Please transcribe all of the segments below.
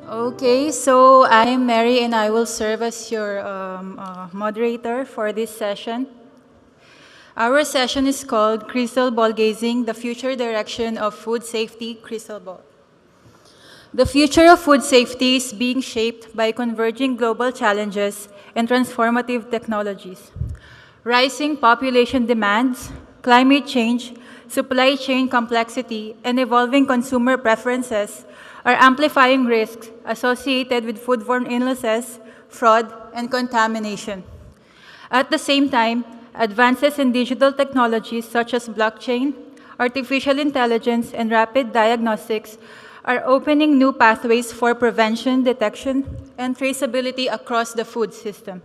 Okay, so I'm Mary and I will serve as your moderator for this session. Our session is called Crystal Ball Gazing, the Future Direction of Food Safety Crystal Ball. The future of food safety is being shaped by converging global challenges and transformative technologies. Rising population demands, climate change, supply chain complexity, and evolving consumer preferences are amplifying risks associated with foodborne illnesses, fraud, and contamination. At the same time, advances in digital technologies such as blockchain, artificial intelligence, and rapid diagnostics are opening new pathways for prevention, detection, and traceability across the food system.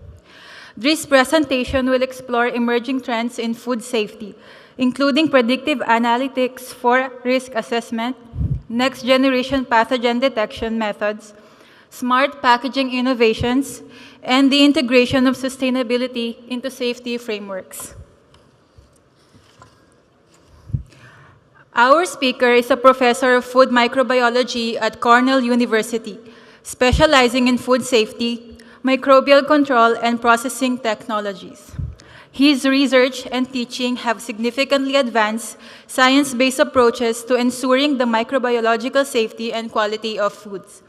This presentation will explore emerging trends in food safety, including predictive analytics for risk assessment, next-generation pathogen detection methods, smart packaging innovations, and the integration of sustainability into safety frameworks. Our speaker is a professor of food microbiology at Cornell University, specializing in food safety, microbial control, and processing technologies. His research and teaching have significantly advanced science-based approaches to ensuring the microbiological safety and quality of foods.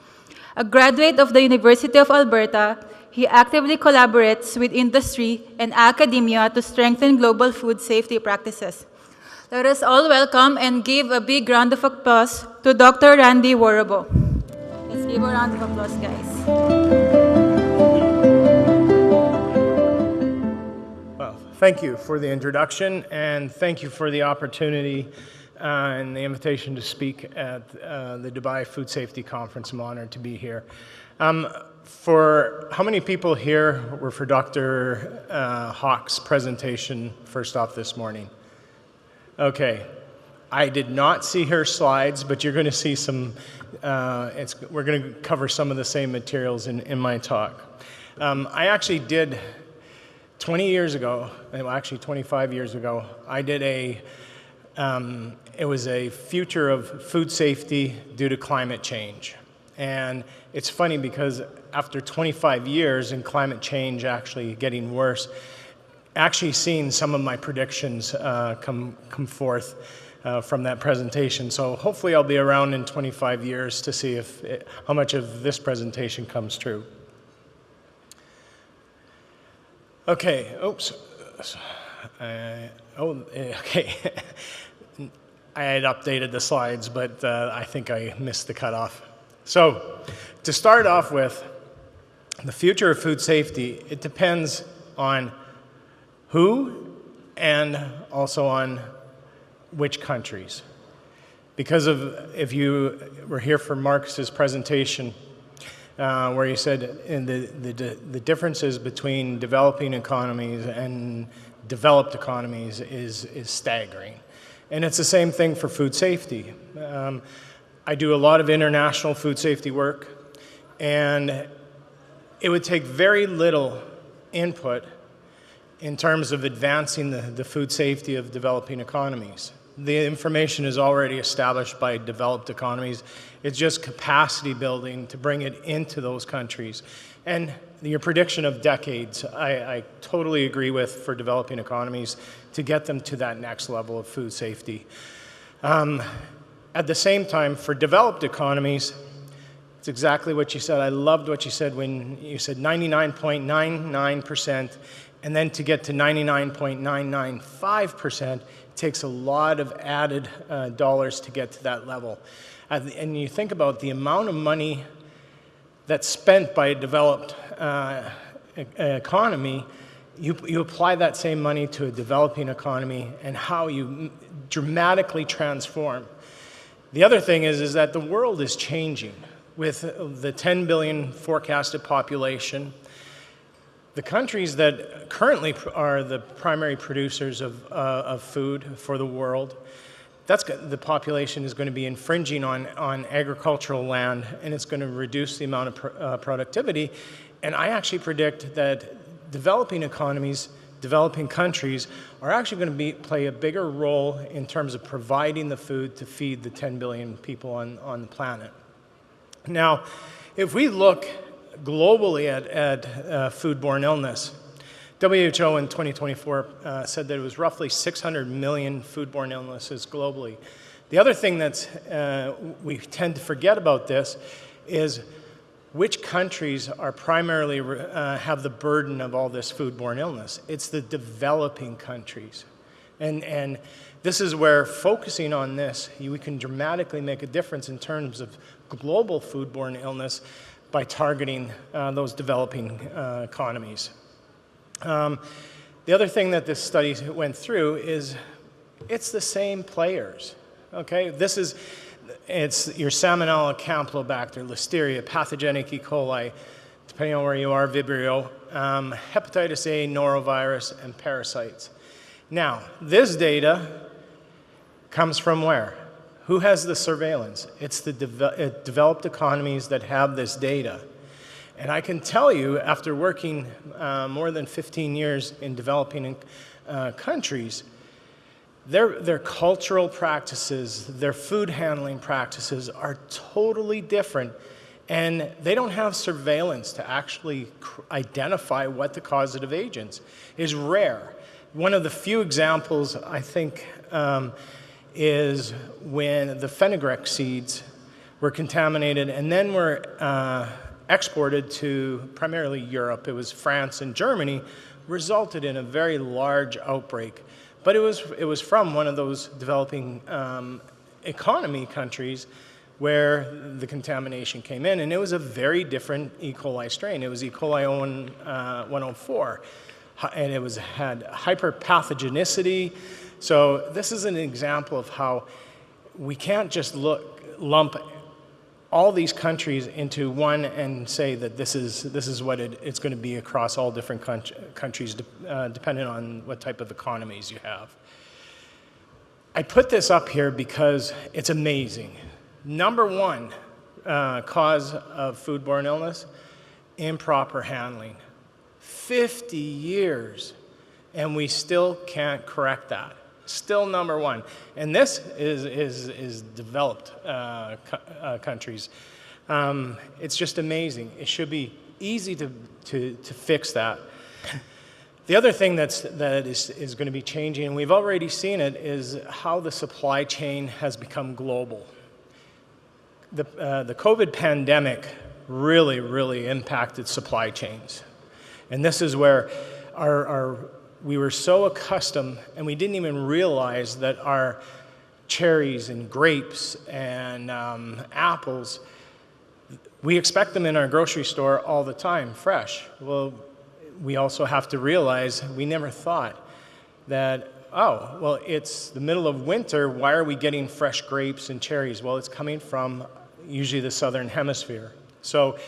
A graduate of the University of Alberta, he actively collaborates with industry and academia to strengthen global food safety practices. Let us all welcome and give a big round of applause to Dr. Randy Warabo. Let's give a round of applause, guys. Well, thank you for the introduction, and thank you for the opportunity and the invitation to speak at the Dubai Food Safety Conference. I'm honored to be here. For how many people here were for Dr. Hawk's presentation first off this morning? Okay, I did not see her slides, but you're going to see some, we're going to cover some of the same materials in my talk. I actually did, 20 years ago, well, actually 25 years ago, I did it was a future of food safety due to climate change. And it's funny because after 25 years and climate change actually getting worse, actually seen some of my predictions come forth from that presentation. So hopefully I'll be around in 25 years to see how much of this presentation comes true. Okay, oops. Okay. I had updated the slides, but I think I missed the cutoff. So to start off with, the future of food safety, it depends on who and also on which countries. Because if you were here for Marcus's presentation, where he said the differences between developing economies and developed economies is staggering. And it's the same thing for food safety. I do a lot of international food safety work, and it would take very little input in terms of advancing the food safety of developing economies. The information is already established by developed economies. It's just capacity building to bring it into those countries. And your prediction of decades, I totally agree with for developing economies to get them to that next level of food safety. At the same time, for developed economies, it's exactly what you said. I loved what you said when you said 99.99%. And then to get to 99.995%, it takes a lot of added dollars to get to that level. And you think about the amount of money that's spent by a developed economy, you apply that same money to a developing economy and how you dramatically transform. The other thing is that the world is changing with the 10 billion forecasted population. The countries that currently are the primary producers of food for the world, the population is going to be infringing on agricultural land, and it's going to reduce the amount of productivity. And I actually predict that developing economies, developing countries, are actually going to play a bigger role in terms of providing the food to feed the 10 billion people on the planet. Now, if we look globally at foodborne illness, WHO in 2024 said that it was roughly 600 million foodborne illnesses globally. The other thing that's we tend to forget about this is which countries are primarily have the burden of all this foodborne illness. It's the developing countries. And this is where focusing on this, we can dramatically make a difference in terms of global foodborne illness by targeting those developing economies. The other thing that this study went through is it's the same players, okay? It's your Salmonella, Campylobacter, Listeria, pathogenic E. coli, depending on where you are, Vibrio, hepatitis A, norovirus, and parasites. Now, this data comes from where? Who has the surveillance? It's the developed economies that have this data. And I can tell you, after working more than 15 years in developing countries, their cultural practices, their food handling practices are totally different, and they don't have surveillance to actually identify what the causative agents is rare. One of the few examples, I think, is when the fenugreek seeds were contaminated and then were exported to primarily Europe. It was France and Germany, resulted in a very large outbreak. But it was from one of those developing economy countries where the contamination came in, and it was a very different E. coli strain. It was E. coli 104, and it had hyperpathogenicity. So this is an example of how we can't just lump all these countries into one and say that this is what it's going to be across all different countries, depending on what type of economies you have. I put this up here because it's amazing. Number one cause of foodborne illness, improper handling. 50 years, and we still can't correct that. Still number one. And this is developed countries. It's just amazing. It should be easy to fix that. The other thing that is going to be changing, and we've already seen it, is how the supply chain has become global. The COVID pandemic really impacted supply chains. And this is where we were so accustomed, and we didn't even realize that our cherries and grapes and apples, we expect them in our grocery store all the time, fresh. Well, we also have to realize we never thought that, oh, well, it's the middle of winter, why are we getting fresh grapes and cherries? Well, it's coming from usually the southern hemisphere. So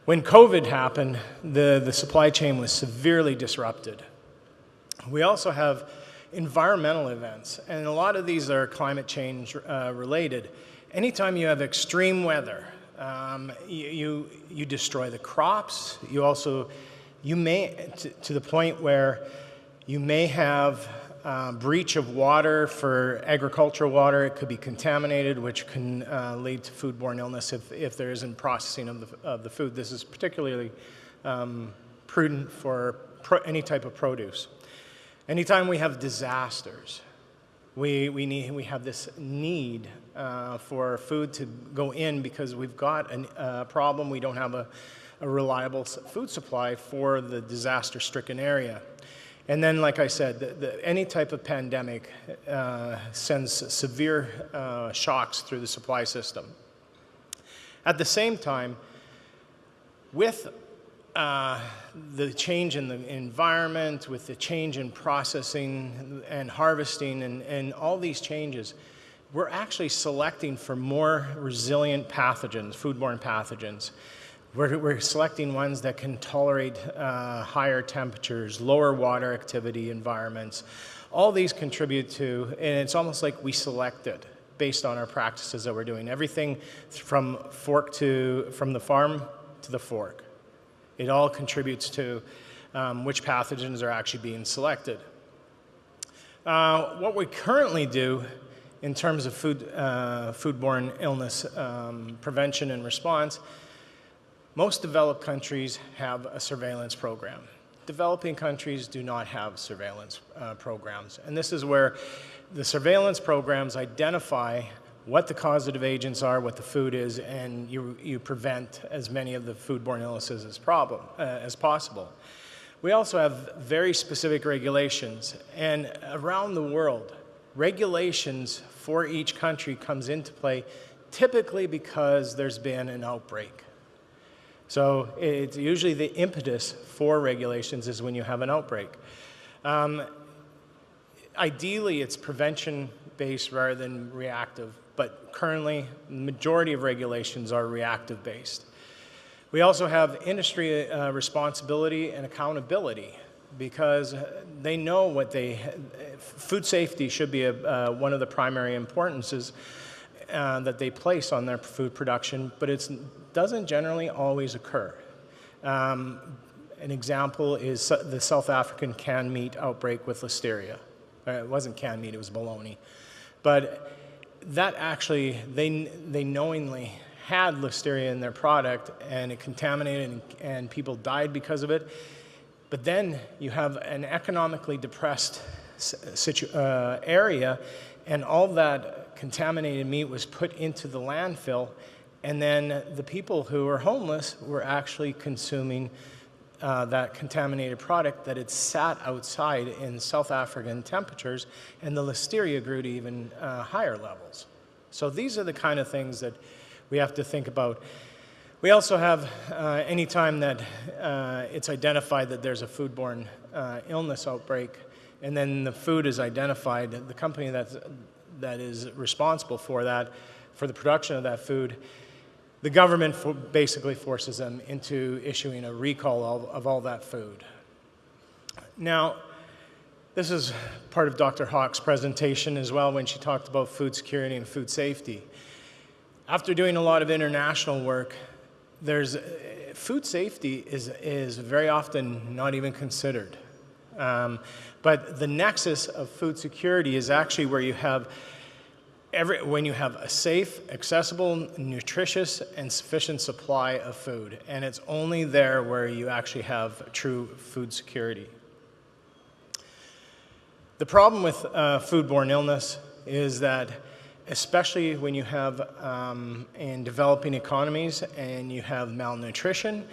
when COVID happened, the supply chain was severely disrupted. We also have environmental events, and a lot of these are climate change related. Anytime you have extreme weather, you destroy the crops. You may, to the point where you may have breach of water for agricultural water. It could be contaminated, which can lead to foodborne illness if there isn't processing of the food. This is particularly prudent for any type of produce. Anytime we have disasters, we have this need for food to go in because we've got a problem. We don't have a reliable food supply for the disaster-stricken area. And then, like I said, any type of pandemic sends severe shocks through the supply system. At the same time, with the change in the environment, with the change in processing and harvesting and all these changes, we're actually selecting for more resilient pathogens, foodborne pathogens. We're selecting ones that can tolerate higher temperatures, lower water activity environments. All these contribute to, and it's almost like we selected based on our practices that we're doing. Everything from the farm to the fork. It all contributes to which pathogens are actually being selected. What we currently do in terms of foodborne illness prevention and response, most developed countries have a surveillance program. Developing countries do not have surveillance programs. And this is where the surveillance programs identify what the causative agents are, what the food is, and you prevent as many of the foodborne illnesses as possible. We also have very specific regulations, and around the world, regulations for each country comes into play typically because there's been an outbreak. So it's usually the impetus for regulations is when you have an outbreak. Ideally, it's prevention-based rather than reactive, but currently, the majority of regulations are reactive-based. We also have industry responsibility and accountability because they know food safety should be one of the primary importances that they place on their food production, but it doesn't generally always occur. An example is the South African canned meat outbreak with Listeria. It wasn't canned meat, it was bologna. But that actually, they knowingly had Listeria in their product and it contaminated and people died because of it. But then you have an economically depressed area and all that contaminated meat was put into the landfill, and then the people who were homeless were actually consuming that contaminated product that had sat outside in South African temperatures, and the Listeria grew to even higher levels. So these are the kind of things that we have to think about. We also have, anytime that it's identified that there's a foodborne illness outbreak, and then the food is identified, the company that is responsible for that, for the production of that food, the government basically forces them into issuing a recall of all that food. Now, this is part of Dr. Hawk's presentation as well when she talked about food security and food safety. After doing a lot of international work, food safety is very often not even considered. But the nexus of food security is actually where you have when you have a safe, accessible, nutritious, and sufficient supply of food. And it's only there where you actually have true food security. The problem with foodborne illness is that, especially when you have in developing economies and you have malnutrition,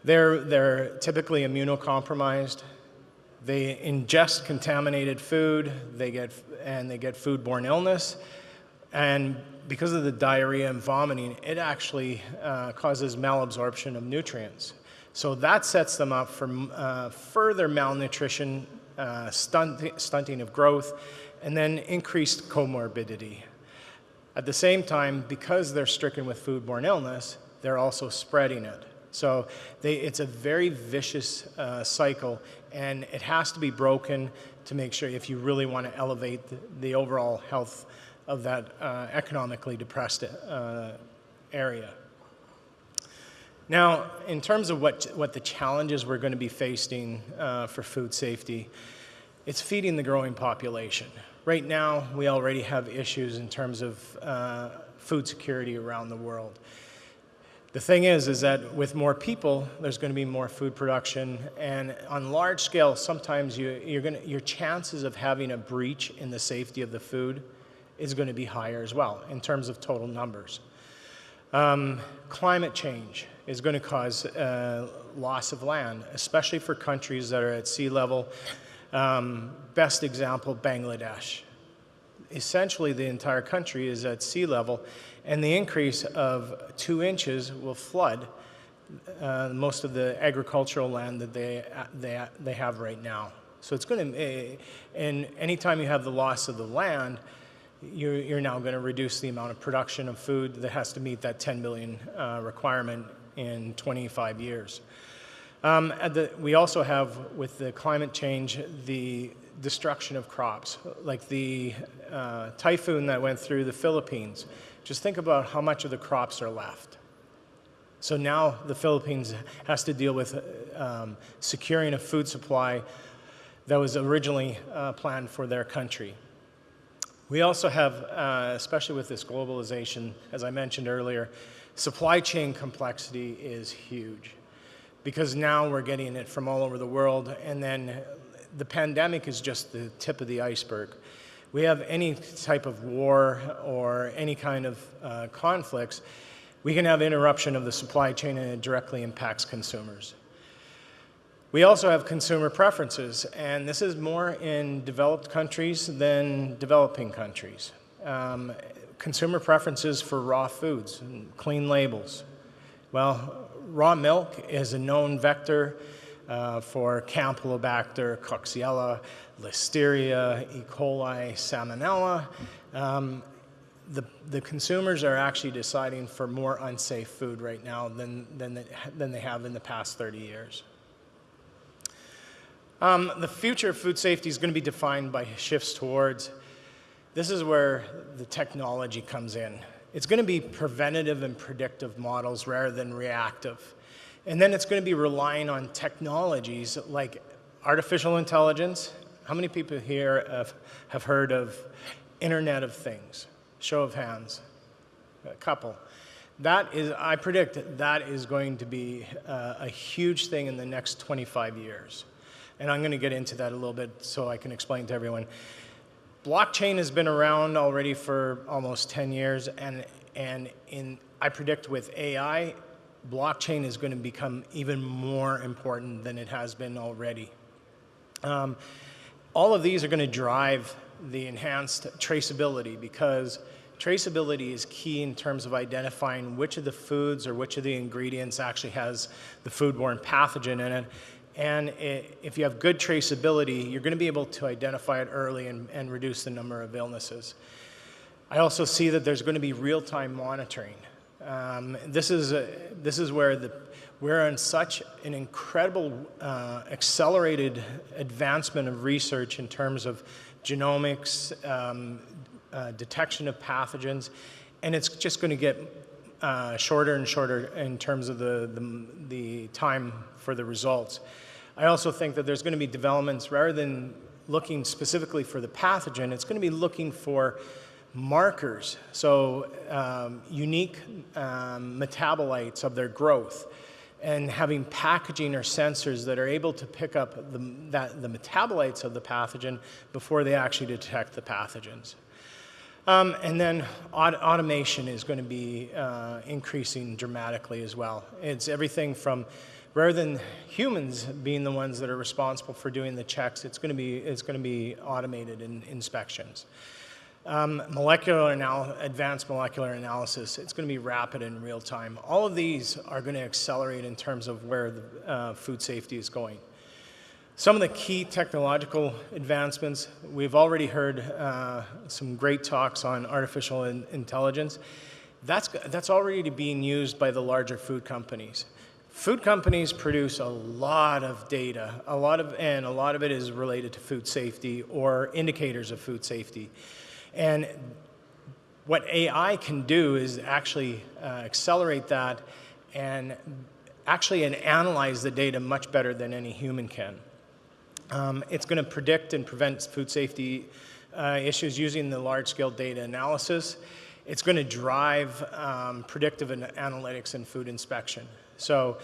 they're typically immunocompromised. They ingest contaminated food, they get foodborne illness, and because of the diarrhea and vomiting, it actually causes malabsorption of nutrients. So that sets them up for further malnutrition, stunting of growth, and then increased comorbidity. At the same time, because they're stricken with foodborne illness, they're also spreading it. So it's a very vicious cycle, and it has to be broken to make sure if you really want to elevate the overall health of that economically depressed area. Now, in terms of what the challenges we're going to be facing for food safety, it's feeding the growing population. Right now, we already have issues in terms of food security around the world. The thing is that with more people, there's going to be more food production, and on large scale, sometimes your chances of having a breach in the safety of the food is going to be higher as well in terms of total numbers. Climate change is going to cause loss of land, especially for countries that are at sea level. Best example, Bangladesh. Essentially, the entire country is at sea level, and the increase of 2 inches will flood most of the agricultural land that they have right now. So it's going to, and anytime you have the loss of the land, you're now going to reduce the amount of production of food that has to meet that 10 billion requirement in 25 years. We also have, with the climate change, the destruction of crops, like the typhoon that went through the Philippines. Just think about how much of the crops are left. So now the Philippines has to deal with securing a food supply that was originally planned for their country. We also have, especially with this globalization, as I mentioned earlier, supply chain complexity is huge because now we're getting it from all over the world, and then the pandemic is just the tip of the iceberg. We have any type of war or any kind of conflicts, we can have interruption of the supply chain and it directly impacts consumers. We also have consumer preferences, and this is more in developed countries than developing countries. Consumer preferences for raw foods and clean labels. Well, raw milk is a known vector for Campylobacter, Coxiella, Listeria, E. coli, Salmonella. The consumers are actually deciding for more unsafe food right now than they have in the past 30 years. The future of food safety is going to be defined by shifts towards, this is where the technology comes in. It's going to be preventative and predictive models rather than reactive. And then it's going to be relying on technologies like artificial intelligence. How many people here have heard of Internet of Things? Show of hands. A couple. That is, I predict that is going to be a huge thing in the next 25 years. And I'm going to get into that a little bit so I can explain to everyone. Blockchain has been around already for almost 10 years, and I predict with AI, blockchain is going to become even more important than it has been already. All of these are going to drive the enhanced traceability, because traceability is key in terms of identifying which of the foods or which of the ingredients actually has the foodborne pathogen in it. And if you have good traceability, you're going to be able to identify it early and reduce the number of illnesses. I also see that there's going to be real-time monitoring. This is where we're in such an incredible accelerated advancement of research in terms of genomics, detection of pathogens, and it's just going to get shorter and shorter in terms of the time for the results. I also think that there's going to be developments, rather than looking specifically for the pathogen, it's going to be looking for markers, so unique metabolites of their growth, and having packaging or sensors that are able to pick up the metabolites of the pathogen before they actually detect the pathogens. And then automation is going to be increasing dramatically as well. It's everything from, rather than humans being the ones that are responsible for doing the checks, it's going to be automated in inspections. Advanced molecular analysis, it's going to be rapid and real time. All of these are going to accelerate in terms of where the food safety is going. Some of the key technological advancements, we've already heard some great talks on artificial intelligence. That's already being used by the larger food companies. Food companies produce a lot of data, and a lot of it is related to food safety or indicators of food safety. And what AI can do is actually accelerate that and analyze the data much better than any human can. It's going to predict and prevent food safety issues using the large-scale data analysis. It's going to drive predictive analytics in food inspection. So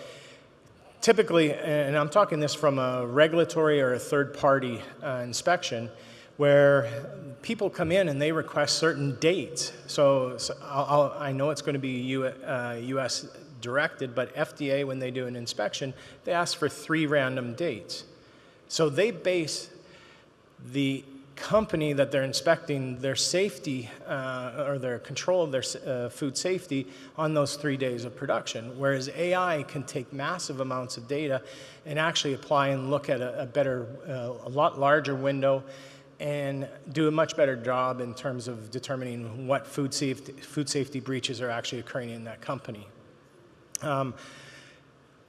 typically, and I'm talking this from a regulatory or a third-party inspection, where people come in and they request certain dates. So I know it's going to be U.S. directed, but FDA, when they do an inspection, they ask for 3 random dates. So they base the company that they're inspecting, their safety or their control of their food safety on those 3 days of production, whereas AI can take massive amounts of data and actually apply and look at a lot larger window and do a much better job in terms of determining what food safety breaches are actually occurring in that company.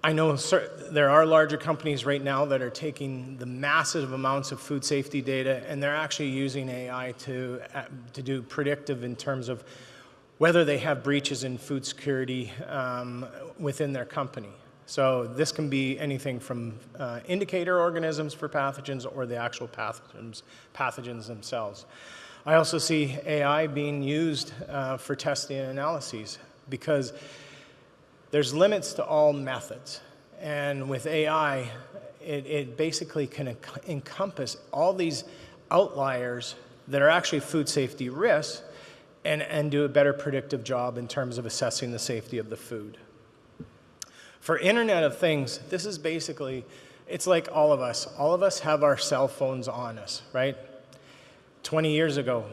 I know there are larger companies right now that are taking the massive amounts of food safety data, and they're actually using AI to do predictive in terms of whether they have breaches in food security within their company. So this can be anything from indicator organisms for pathogens or the actual pathogens themselves. I also see AI being used for testing and analyses because there's limits to all methods. And with AI, it basically can encompass all these outliers that are actually food safety risks and do a better predictive job in terms of assessing the safety of the food. For Internet of Things, this is basically, it's like all of us. All of us have our cell phones on us, right? 20 years ago,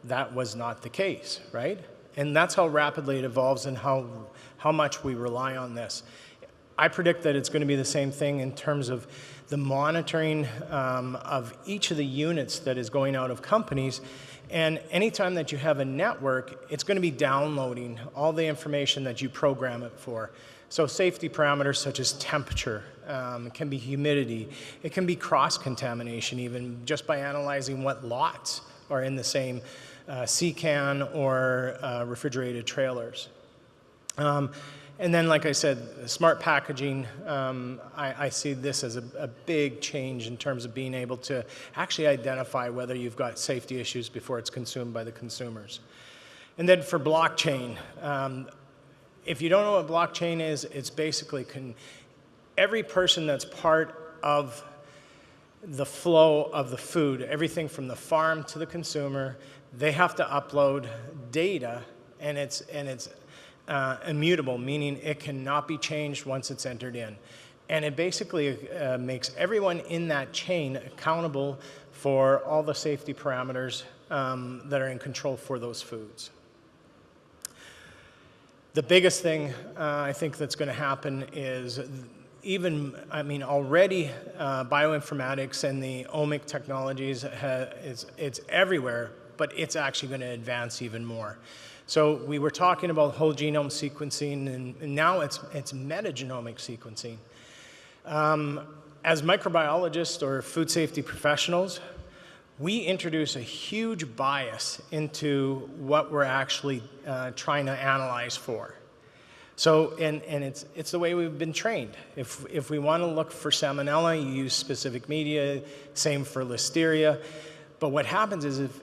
that was not the case, right? And that's how rapidly it evolves and how much we rely on this. I predict that it's going to be the same thing in terms of the monitoring of each of the units that is going out of companies. And anytime that you have a network, it's going to be downloading all the information that you program it for. So safety parameters such as temperature, it can be humidity, it can be cross-contamination even just by analyzing what lots are in the same C-can or refrigerated trailers. And then, like I said, smart packaging, I see this as a big change in terms of being able to actually identify whether you've got safety issues before it's consumed by the consumers. And then for blockchain, if you don't know what blockchain is, it's basically every person that's part of the flow of the food, everything from the farm to the consumer, they have to upload data, and it's immutable, meaning it cannot be changed once it's entered in. And it basically makes everyone in that chain accountable for all the safety parameters that are in control for those foods. The biggest thing I think that's going to happen is already bioinformatics and the omic technologies, it's everywhere, but it's actually going to advance even more. So we were talking about whole genome sequencing, and now it's metagenomic sequencing. As microbiologists or food safety professionals, we introduce a huge bias into what we're actually trying to analyze for. So, and it's the way we've been trained. If we want to look for salmonella, you use specific media, same for listeria. But what happens if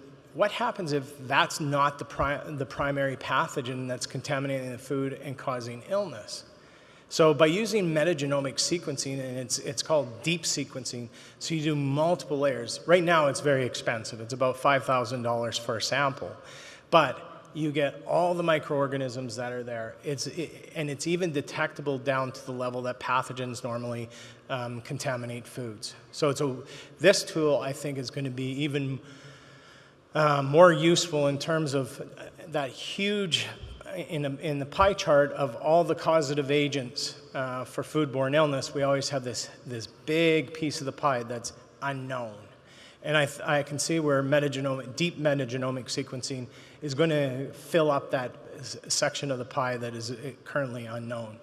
that's not the primary pathogen that's contaminating the food and causing illness? So by using metagenomic sequencing, and it's called deep sequencing, so you do multiple layers. Right now it's very expensive. It's about $5,000 for a sample. But you get all the microorganisms that are there. And it's even detectable down to the level that pathogens normally contaminate foods. So this tool, I think, is going to be even more useful in terms of that huge, in the pie chart of all the causative agents for foodborne illness, we always have this big piece of the pie that's unknown. And I can see where deep metagenomic sequencing is going to fill up that section of the pie that is currently unknown.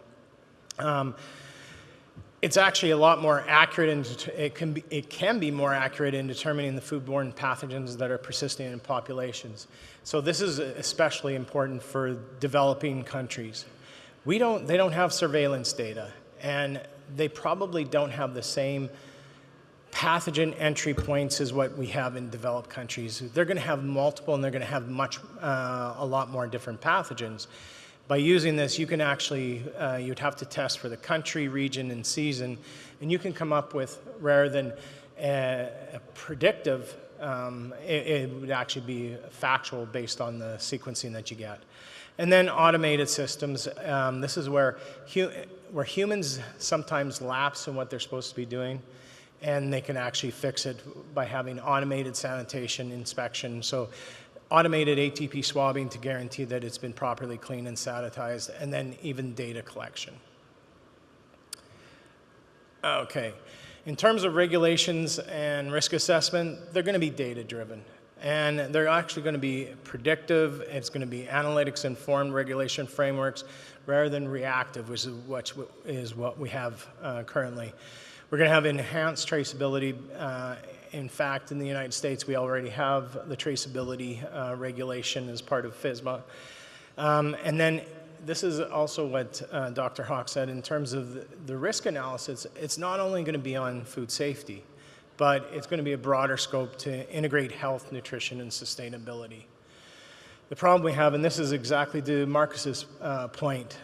It's actually a lot more accurate, and it can be more accurate in determining the foodborne pathogens that are persisting in populations. So this is especially important for developing countries. They don't have surveillance data, and they probably don't have the same pathogen entry points as what we have in developed countries. They're going to have multiple, and they're going to have a lot more different pathogens. By using this, you can actually, you'd have to test for the country, region, and season, and you can come up with, rather than a predictive, it would actually be factual based on the sequencing that you get. And then automated systems. This is where humans sometimes lapse in what they're supposed to be doing, and they can actually fix it by having automated sanitation inspection. So automated ATP swabbing to guarantee that it's been properly cleaned and sanitized, and then even data collection. Okay, in terms of regulations and risk assessment, they're going to be data-driven. And they're actually going to be predictive. It's going to be analytics-informed regulation frameworks rather than reactive, which is what we have currently. We're going to have enhanced traceability. In fact, in the United States, we already have the traceability regulation as part of FSMA. And then this is also what Dr. Hawk said in terms of the risk analysis. It's not only going to be on food safety, but it's going to be a broader scope to integrate health, nutrition, and sustainability. The problem we have, and this is exactly to Marcus's point,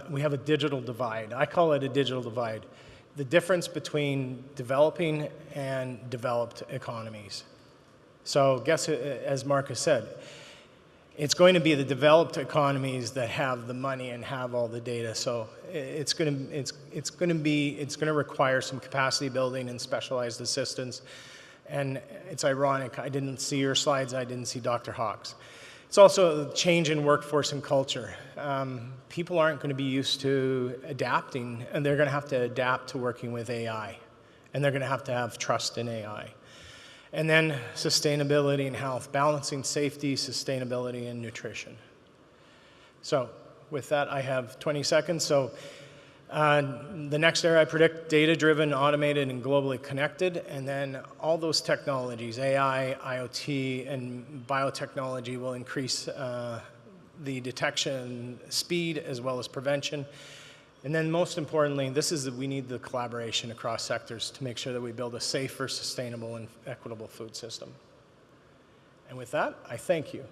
we have a digital divide. I call it a digital divide. The difference between developing and developed economies. So as Marcus said, it's going to be the developed economies that have the money and have all the data. So it's going to require some capacity building and specialized assistance. And it's ironic, I didn't see your slides, I didn't see Dr. Hawk's. It's also a change in workforce and culture. People aren't going to be used to adapting, and they're going to have to adapt to working with AI. And they're going to have trust in AI. And then sustainability and health, balancing safety, sustainability, and nutrition. So with that, I have 20 seconds. So the next era, I predict data-driven, automated, and globally connected. And then all those technologies, AI, IoT, and biotechnology will increase the detection speed as well as prevention. And then most importantly, we need the collaboration across sectors to make sure that we build a safer, sustainable, and equitable food system. And with that, I thank you.